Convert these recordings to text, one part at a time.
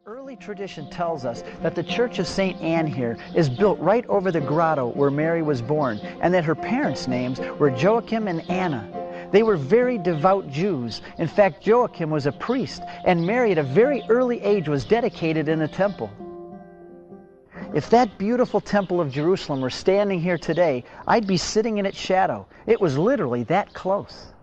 Early tradition tells us that the Church of St. Anne here is built right over the grotto where Mary was born, and that her parents' names were Joachim and Anna. They were very devout Jews. In fact, Joachim was a priest, and Mary at a very early age was dedicated in the temple. If that beautiful temple of Jerusalem were standing here today, I'd be sitting in its shadow. It was literally that close.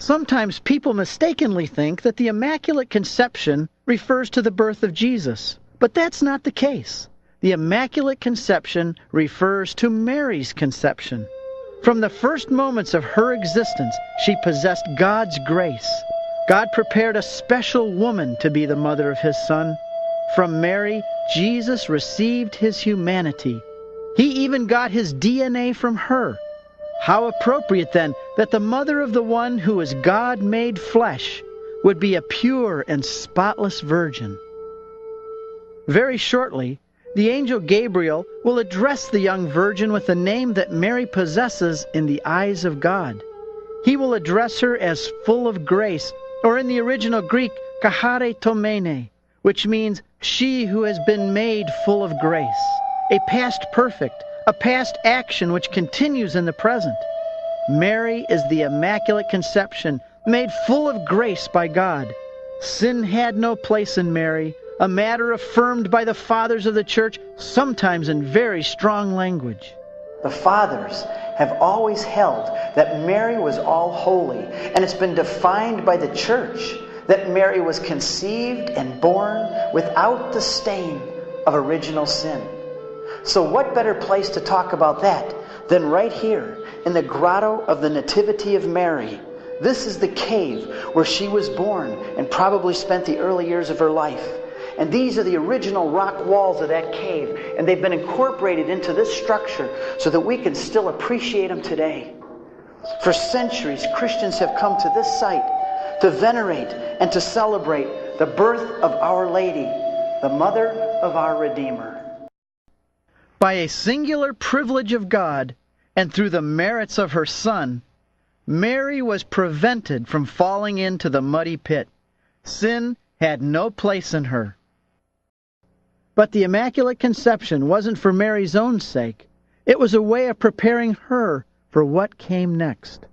Sometimes people mistakenly think that the Immaculate Conception refers to the birth of Jesus, but that's not the case. The Immaculate Conception refers to Mary's conception. From the first moments of her existence, she possessed God's grace. God prepared a special woman to be the mother of His Son. From Mary, Jesus received His humanity. He even got His DNA from her. How appropriate, then, that the mother of the one who is God made flesh would be a pure and spotless virgin. Very shortly, the angel Gabriel will address the young virgin with the name that Mary possesses in the eyes of God. He will address her as full of grace, or in the original Greek, charitomene, which means she who has been made full of grace, a past perfect, a past action which continues in the present. Mary is the Immaculate Conception, made full of grace by God. Sin had no place in Mary, a matter affirmed by the Fathers of the Church, sometimes in very strong language. The Fathers have always held that Mary was all holy, and it's been defined by the Church that Mary was conceived and born without the stain of original sin. So what better place to talk about that than right here in the grotto of the Nativity of Mary? This is the cave where she was born and probably spent the early years of her life. And these are the original rock walls of that cave, and they've been incorporated into this structure so that we can still appreciate them today. For centuries, Christians have come to this site to venerate and to celebrate the birth of Our Lady, the mother of our Redeemer. By a singular privilege of God, and through the merits of her Son, Mary was prevented from falling into the muddy pit. Sin had no place in her. But the Immaculate Conception wasn't for Mary's own sake. It was a way of preparing her for what came next.